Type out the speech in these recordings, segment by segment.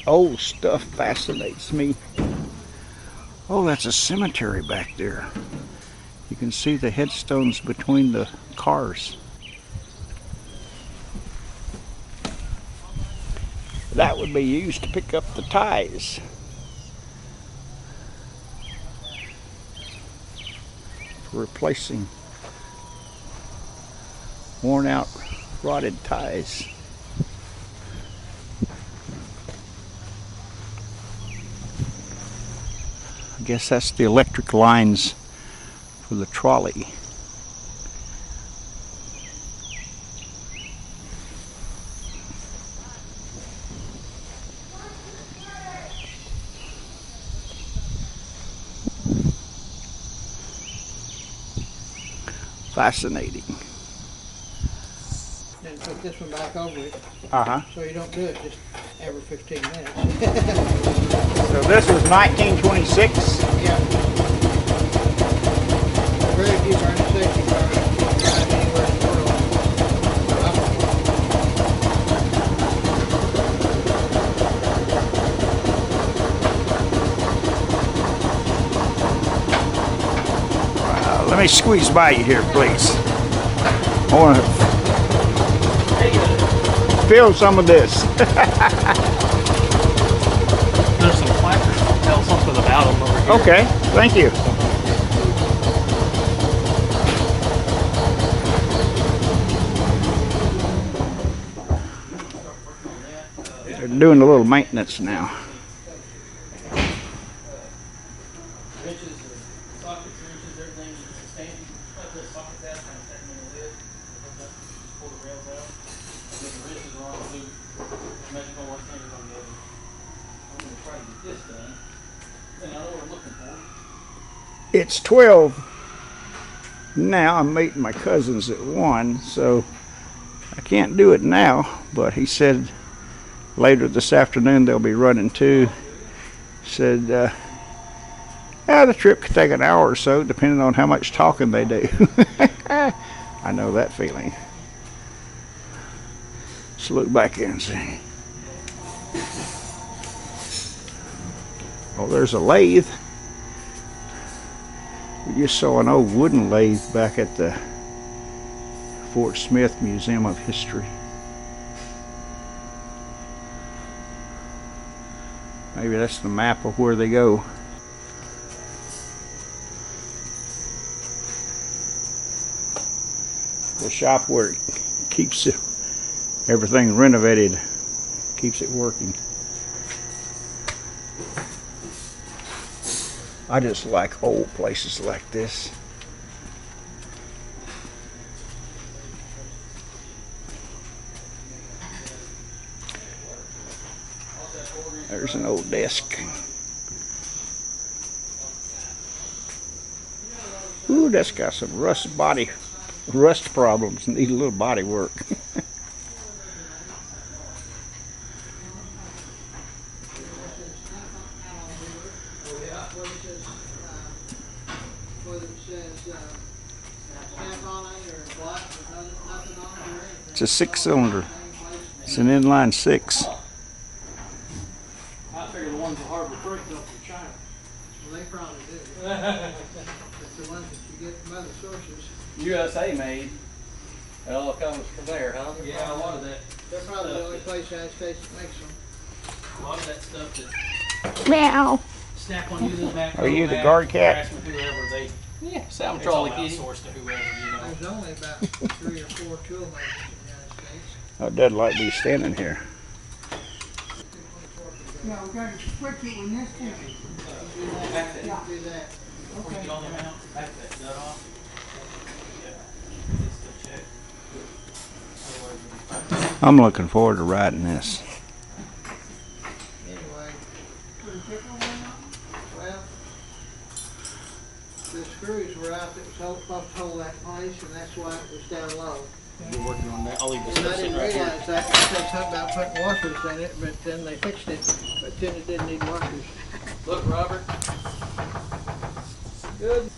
old stuff fascinates me. Oh, that's a cemetery back there. You can see the headstones between the cars. That would be used to pick up the ties. For replacing worn out, rotted ties. I guess that's the electric lines for the trolley. Fascinating. Then put this one back over it. So you don't do it just every 15 minutes. So this was 1926? Yeah. Very few are in safety cars drive anywhere in the world. Let me squeeze by you here, please. I want to feel some of this. There's some placards that tell something about them over here. Okay, thank you. They're doing a little maintenance now. It's 12 now. I'm meeting my cousins at 1, so I can't do it now, but he said later this afternoon they'll be running too. Said the trip could take an hour or so depending on how much talking they do. I know that feeling. Let's look back here and see. Oh, there's a lathe. We just saw an old wooden lathe back at the Fort Smith Museum of History. Maybe that's the map of where they go. The shop where it keeps everything renovated, keeps it working. I just like old places like this. There's an old desk. Ooh, that's got some rust problems. Need a little body work. It's a 6-cylinder. It's an inline 6. I figure the ones that Harbor Freight come from China. Well, they probably do. It's the ones that you get from other sources. USA made. It all comes from there, huh? Yeah, a lot of that. They're probably the only place in the United States that makes them. A lot of that stuff that Meow. snap on you in the back. Are you the guard cat? Whoever they, yeah, sound It's trolley all kitty. outsourced to whoever, you know. There's only about 3 or 4 tool makers in the United States. Oh, it doesn't like me standing here. Yeah, we got to switch it when this thing. Back that. Yeah, do that. Before you get on the mount, back that nut off. Yeah. It's the check. I'm looking forward to riding this. Anyway. Well, the screws were out that was supposed to hold that place, and that's why it was down low. You're working on that. I'll leave this And I stuff sitting didn't right here. realize that. They said something about putting washers in it, but then they fixed it. But then it didn't need washers. Look, Robert. Good.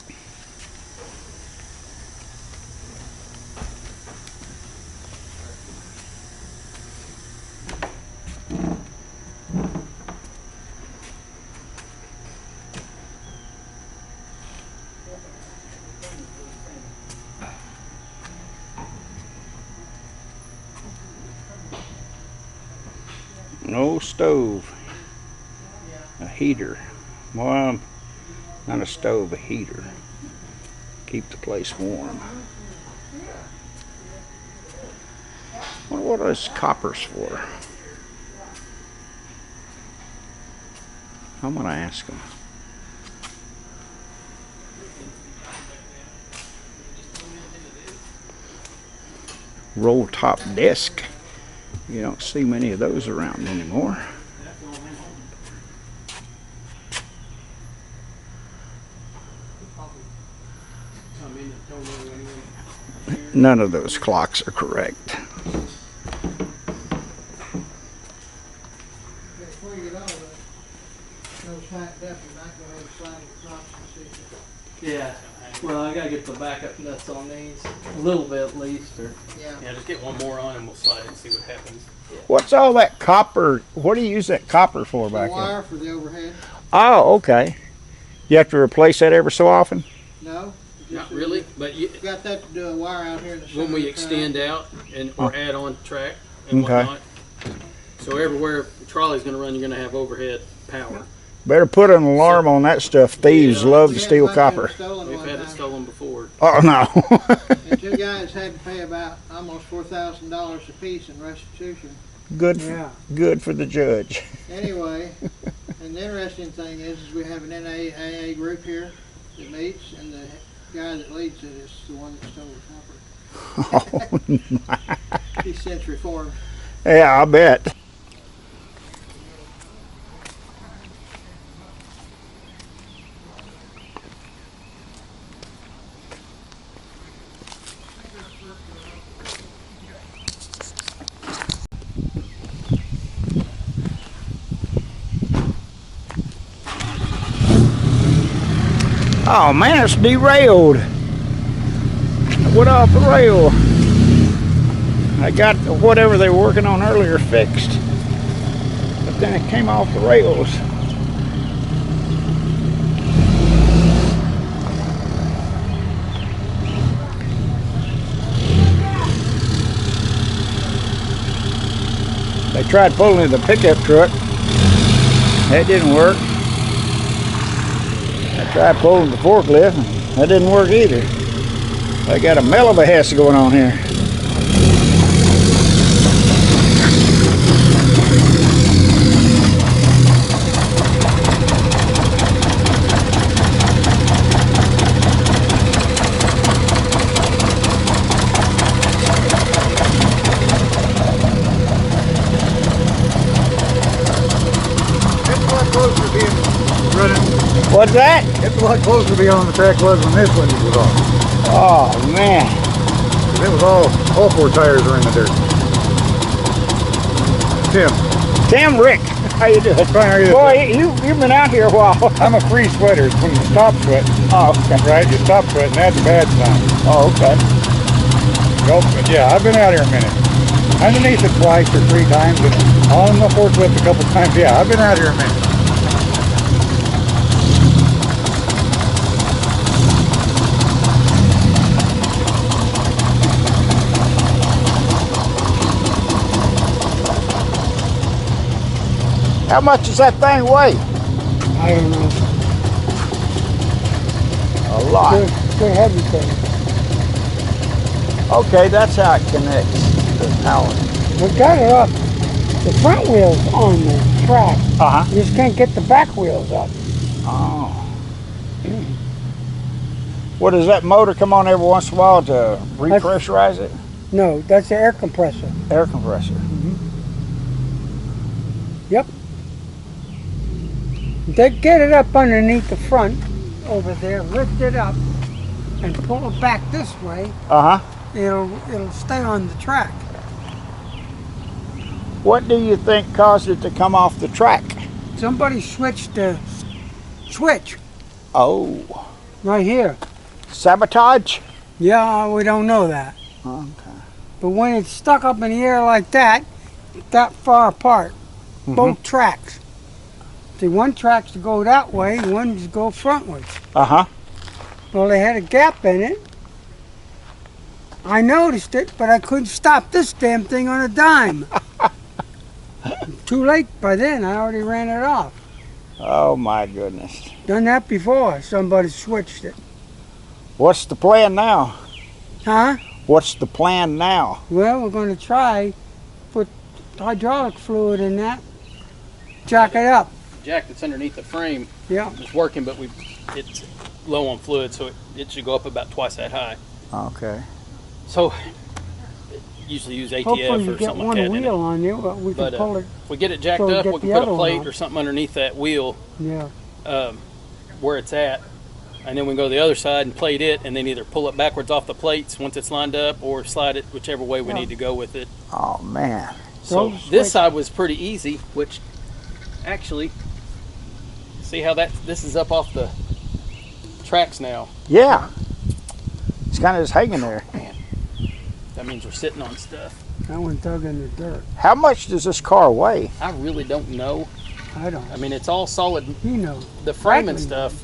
No stove. A heater. Well, not a stove, a heater. Keep the place warm. What are those coppers for? I'm gonna ask them. Roll top desk. You don't see many of those around anymore. None of those clocks are correct. Before you get all of those tightened up, you're not going to slide the props and see. Yeah. Well, I gotta get the backup nuts on these a little bit at least, or Yeah, just get one more on and we'll slide it and see what happens. What's all that copper? What do you use that copper for The back wire there? for the overhead? Oh, okay. You have to replace that every so often? No. Not really, but you, Got that to do a wire out here in the center. when we of the extend track. out and or add on track and Okay. whatnot. So everywhere the trolley's gonna run, you're gonna have overhead power. Better put an alarm on that stuff. Thieves Yeah. love We to had steal one that was copper. stolen We've one had it time. stolen before. Oh, no. And two guys had to pay about almost $4,000 apiece in restitution. Good, Yeah. good for the judge. Anyway, and the interesting thing is we have an NAAA group here that meets, and the guy that leads it is the one that stole the copper. Oh, He's since reformed. yeah, I bet. Oh man, it's derailed. I went off the rail. I got whatever they were working on earlier fixed, but then it came off the rails. They tried pulling in the pickup truck. That didn't work. I tried pulling the forklift. That didn't work either. They got a mell of a hess going on here. It's a lot closer to being running. What's that? It's a lot closer to being on the track was when this one was on. Oh man. 'Cause it was all four tires are in the dirt. Tim, Tim, Rick, how you doing? fine, how are you? Boy, you've been out here a while. I'm a free sweater. It's when you stop sweating, Oh, okay. right? You stop sweating, that's a bad sign. Oh, okay. Nope, but yeah, I've been out here a minute. Underneath it twice or three times, and on the forklift a couple times. Yeah, I've been out here a minute. How much does that thing weigh? I don't know. A lot. Good heavy thing. Okay, that's how it connects the power. We got it up. The front wheel's on the track. Uh-huh. You just can't get the back wheels up. Oh. What, does that motor come on every once in a while to repressurize it? No, that's the air compressor. Air compressor. Yep. They get it up underneath the front over there, lift it up, and pull it back this way. Uh-huh. It'll stay on the track. What do you think caused it to come off the track? Somebody switched the switch Oh. right here. Sabotage? Yeah, we don't know that. Okay. But when it's stuck up in the air like that far apart, both tracks. See, one track's to go that way, one's to go frontwards. Uh-huh. Well, they had a gap in it. I noticed it, but I couldn't stop this damn thing on a dime. too late by then. I already ran it off. Oh my goodness. Done that before. Somebody switched it. What's the plan now? Huh? What's the plan now? Well, we're going to try put hydraulic fluid in that. Jack it up. Jack that's underneath the frame Yeah. is working, but it's low on fluid, so it should go up about twice that high. Okay. So usually use ATF Hopefully you or get something one like that. wheel on you, but we can But pull it. if we get it jacked so we up, get we can the put other a one plate on. or something underneath that wheel Yeah. where it's at, and then we can go to the other side and plate it, and then either pull it backwards off the plates once it's lined up, or slide it whichever way we Yeah. need to go with it. Oh man. So Those this switch- side was pretty easy, which actually, see how this is up off the tracks now. Yeah. It's kind of just hanging there. That means we're sitting on stuff. That one dug in the dirt. How much does this car weigh? I really don't know. I don't. I mean, it's all solid. He knows. The frame and Franklin stuff,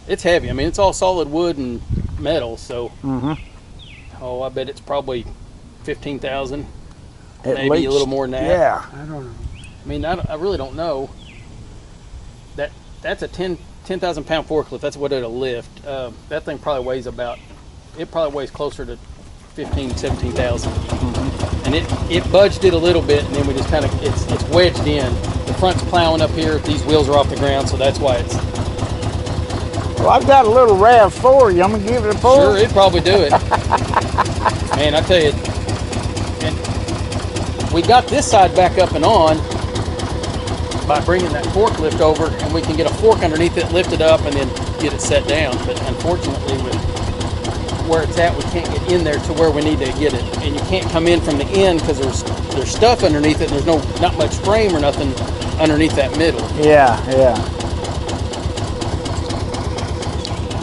it's heavy. I mean, it's all solid wood and metal, so Mm-hmm. I bet it's probably 15,000. At Maybe least. a little more than that. Yeah. I don't know. I mean, I really don't know. That's a 10,000 pound forklift. That's what it'll lift. That thing probably weighs closer to 15, 17,000. And it budged it a little bit, and then we just kind of, it's wedged in. The front's plowing up here. These wheels are off the ground, so that's why it's, Well, I've got a little RAV4. You want me to give it a pull? sure, it'd probably do it. Man, I tell you, and we got this side back up and on by bringing that forklift over, and we can get a fork underneath it, lift it up, and then get it set down. But unfortunately, with where it's at, we can't get in there to where we need to get it, and you can't come in from the end because there's stuff underneath it. And there's not much frame or nothing underneath that middle. Yeah, yeah.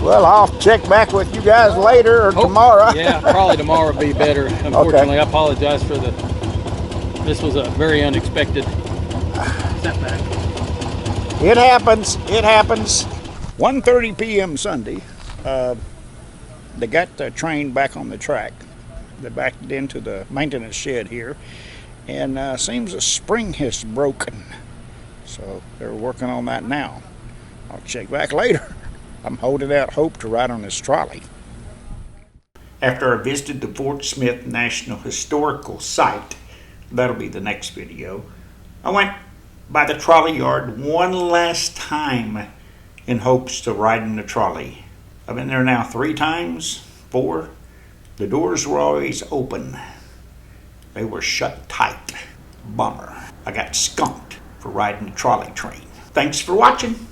Well, I'll check back with you guys later or tomorrow. Yeah, probably tomorrow would be better. Unfortunately, I apologize for this was a very unexpected setback. It happens. It happens. 1:30 p.m. Sunday. They got the train back on the track. They backed it into the maintenance shed here, and seems a spring has broken. So they're working on that now. I'll check back later. I'm holding out hope to ride on this trolley. After I visited the Fort Smith National Historical Site, that'll be the next video, I went by the trolley yard one last time in hopes to ride in the trolley. I've been there now 3 times, 4. The doors were always open. They were shut tight. Bummer. I got skunked for riding the trolley train. Thanks for watching.